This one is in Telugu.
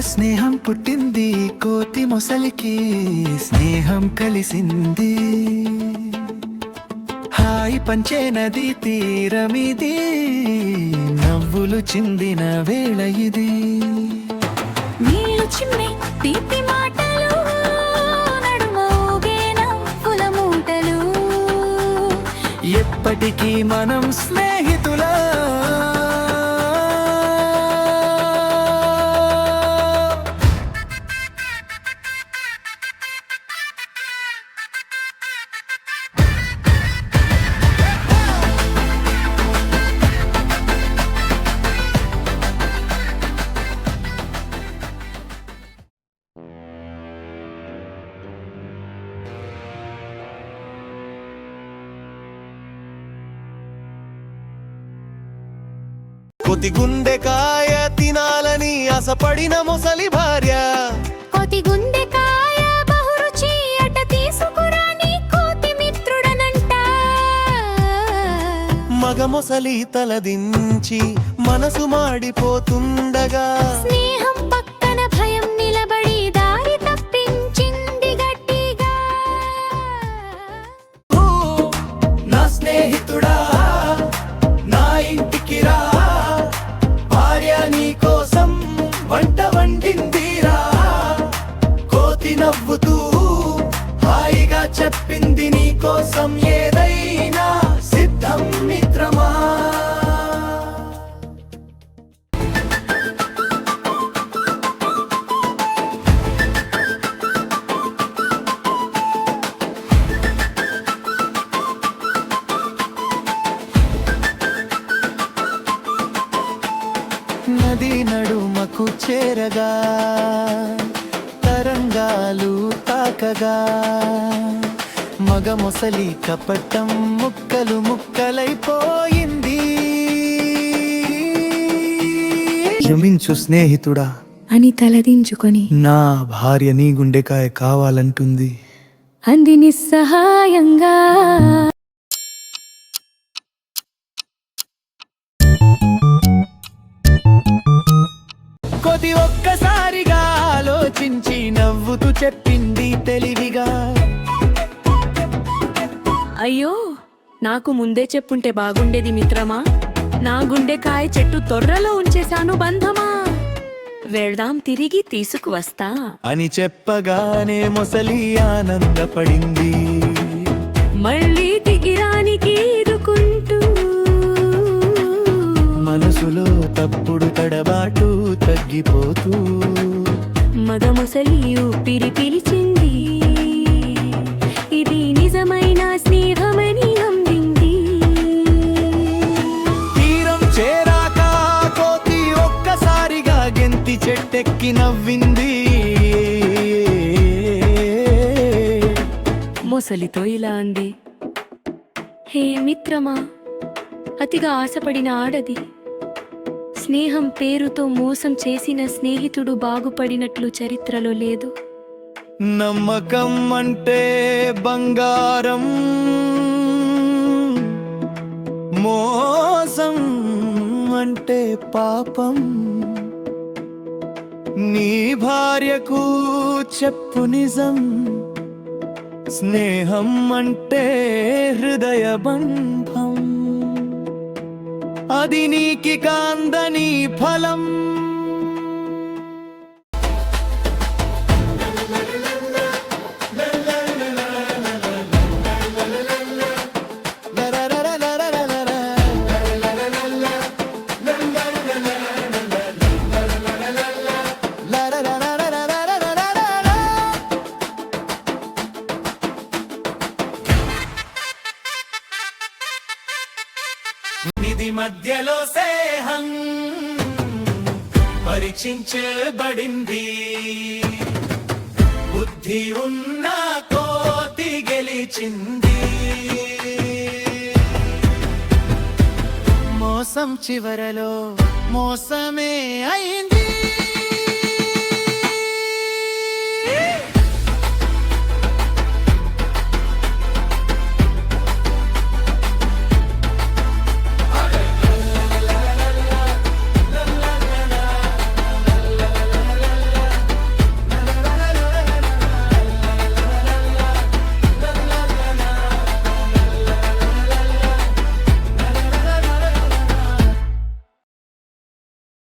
స్నేహం పుట్టింది, కోతి మొసలికి స్నేహం కలిసింది. హాయి పంచే నది తీరమిది, నవ్వులు చిందిన వేళ ఇది. నీళ్ళు చిమ్మే తీపి మాటలు, నడుమ ఊగే నవ్వుల మూటలు. ఎప్పటికీ మనం స్నేహితులా. కోతి గుండెకాయ తినాలని ఆశపడిన మొసలి భార్య. కోతి గుండెకాయ బహురుచి అట తీసుకురాని కోతి మిత్రుడనంట. మగ మొసలి తలదించి మనసు మాడిపోతుండగా, స్నేహం పక్కన భయం నిలబడి దారి తప్పించింది గట్టిగా. నా స్నేహితుడా, నా ఇంటికి రా, భార్య నీ కోసం వంట వండిందిరా. కోతి నవ్వుతూ హాయిగా చెప్పింది, నీ కోసం ఏదైనా సిద్ధం మిత్రమా. నది నడుమకు చేరగా, తరంగాలు తాకగా, మగ మొసలి కపటం ముక్కలు ముక్కలైపోయింది. క్షమించు స్నేహితుడా అని తలదించుకొని నా భార్య నీ గుండెకాయ కావాలంటుంది. అంది నిస్సహాయంగా. కోతి ఒక్కసారిగా ఆలోచించి నవ్వుతూ చెప్పింది తెలివిగా. అయ్యో, నాకు ముందే చెప్పుంటే బాగుండేది మిత్రమా. నా గుండెకాయ చెట్టు తొర్రలో ఉంచేశాను బంధమా. వెళ్దాం, తిరిగి తీసుకువస్తా అని చెప్పగానే మొసలి ఆనందపడింది. మళ్ళీ దిగిరానికి ఈదుకుంటూ. మనసులో తప్పుడు తడబాటు తగ్గిపోతూ, మగ ముసలి ఊపిరి పిలిచింది, ఇది నిజమైన స్నేహమని నమ్మింది. తీరం చేరాక కోతి ఒక్కసారిగా గెంతి చెట్టెక్కి నవ్వింది. ముసలితో ఇలా అంది, హే మిత్రమా, అతిగా ఆశపడిన ఆడది. స్నేహం పేరుతో మోసం చేసిన స్నేహితుడు బాగుపడినట్లు చరిత్రలో లేదు. నమ్మకం అంటే బంగారం, మోసం అంటే పాపం. నీ భార్యకు చెప్పు నిజం, స్నేహం అంటే హృదయ బంధం. అది నీకి కాందని ఫలం. నిధి మధ్యలో స్నేహం పరీక్షించబడింది. బుద్ధి ఉన్న కోతి గెలిచింది. మోసం చివరలో మోసమే అయింది.